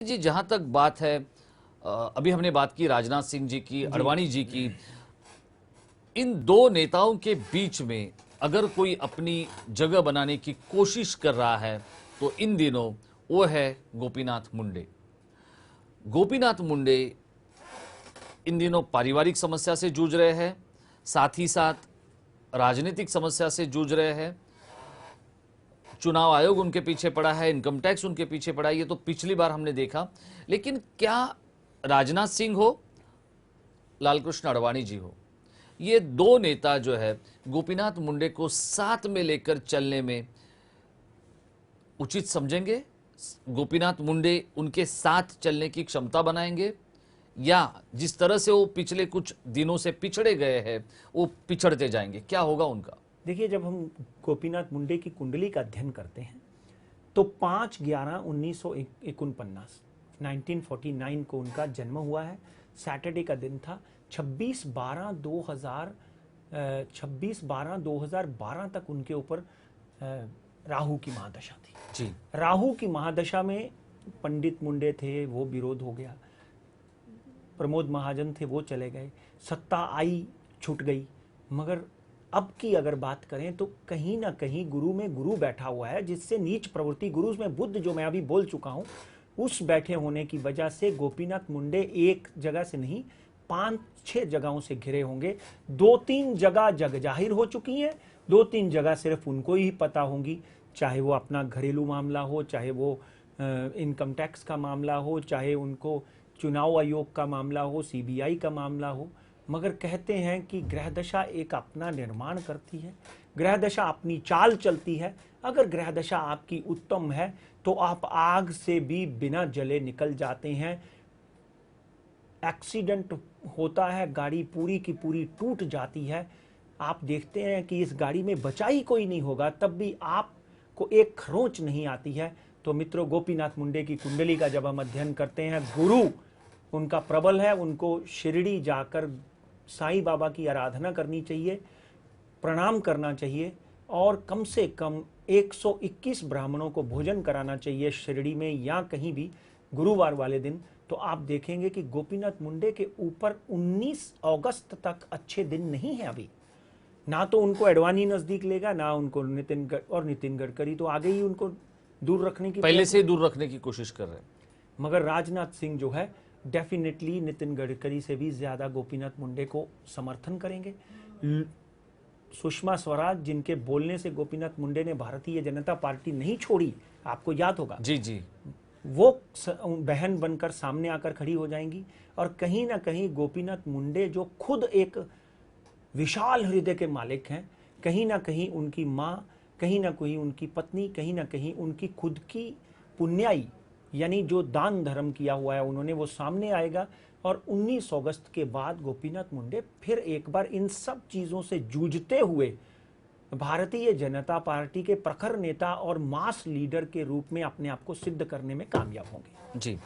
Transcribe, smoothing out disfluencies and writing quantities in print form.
जी, जहां तक बात है अभी हमने बात की राजनाथ सिंह जी की, आडवाणी जी की। इन दो नेताओं के बीच में अगर कोई अपनी जगह बनाने की कोशिश कर रहा है तो इन दिनों वो है गोपीनाथ मुंडे। गोपीनाथ मुंडे इन दिनों पारिवारिक समस्या से जूझ रहे हैं, साथ ही साथ राजनीतिक समस्या से जूझ रहे हैं। चुनाव आयोग उनके पीछे पड़ा है, इनकम टैक्स उनके पीछे पड़ा है, ये तो पिछली बार हमने देखा। लेकिन क्या राजनाथ सिंह हो, लालकृष्ण आडवाणी जी हो, ये दो नेता जो है गोपीनाथ मुंडे को साथ में लेकर चलने में उचित समझेंगे? गोपीनाथ मुंडे उनके साथ चलने की क्षमता बनाएंगे, या जिस तरह से वो पिछले कुछ दिनों से पिछड़े गए हैं वो पिछड़ते जाएंगे? क्या होगा उनका? देखिए, जब हम गोपीनाथ मुंडे की कुंडली का अध्ययन करते हैं तो 5/11/1949 1949 को उनका जन्म हुआ है। सैटरडे का दिन था। 26/12/2012 तक उनके ऊपर राहु की महादशा थी। जी, राहु की महादशा में पंडित मुंडे थे, वो विरोध हो गया। प्रमोद महाजन थे, वो चले गए। सत्ता आई, छूट गई। मगर अब की अगर बात करें तो कहीं ना कहीं गुरु में गुरु बैठा हुआ है, जिससे नीच प्रवृत्ति, गुरु में बुद्ध, जो मैं अभी बोल चुका हूं, उस बैठे होने की वजह से गोपीनाथ मुंडे एक जगह से नहीं 5-6 जगहों से घिरे होंगे। 2-3 जगह जग जाहिर हो चुकी हैं, 2-3 जगह सिर्फ उनको ही पता होंगी। चाहे वो अपना घरेलू मामला हो, चाहे वो इनकम टैक्स का मामला हो, चाहे उनको चुनाव आयोग का मामला हो, सीबीआई का मामला हो। मगर कहते हैं कि ग्रह दशा एक अपना निर्माण करती है, ग्रह दशा अपनी चाल चलती है। अगर ग्रह दशा आपकी उत्तम है तो आप आग से भी बिना जले निकल जाते हैं। एक्सीडेंट होता है, गाड़ी पूरी की पूरी टूट जाती है, आप देखते हैं कि इस गाड़ी में बचा ही कोई नहीं होगा, तब भी आपको एक खरोंच नहीं आती है। तो मित्रों, गोपीनाथ मुंडे की कुंडली का जब हम अध्ययन करते हैं, गुरु उनका प्रबल है, उनको शिरडी जाकर साईं बाबा की आराधना करनी चाहिए, प्रणाम करना चाहिए, और कम से कम 121 ब्राह्मणों को भोजन कराना चाहिए शिरडी में या कहीं भी गुरुवार वाले दिन। तो आप देखेंगे कि गोपीनाथ मुंडे के ऊपर 19 अगस्त तक अच्छे दिन नहीं है। अभी ना तो उनको आडवाणी नजदीक लेगा, ना उनको नितिन गडकरी तो आगे ही उनको दूर रखने की, पहले से दूर रखने की कोशिश कर रहे हैं। मगर राजनाथ सिंह जो है डेफिनेटली नितिन गडकरी से भी ज्यादा गोपीनाथ मुंडे को समर्थन करेंगे। सुषमा स्वराज, जिनके बोलने से गोपीनाथ मुंडे ने भारतीय जनता पार्टी नहीं छोड़ी, आपको याद होगा, जी जी, वो बहन बनकर सामने आकर खड़ी हो जाएंगी। और कहीं ना कहीं गोपीनाथ मुंडे जो खुद एक विशाल हृदय के मालिक हैं, कहीं ना कहीं उनकी माँ, कहीं ना कहीं उनकी पत्नी, कहीं ना कहीं उनकी खुद की पुण्याई, यानी जो दान धर्म किया हुआ है उन्होंने, वो सामने आएगा। और 19 अगस्त के बाद गोपीनाथ मुंडे फिर एक बार इन सब चीजों से जूझते हुए भारतीय जनता पार्टी के प्रखर नेता और मास लीडर के रूप में अपने आप को सिद्ध करने में कामयाब होंगे। जी।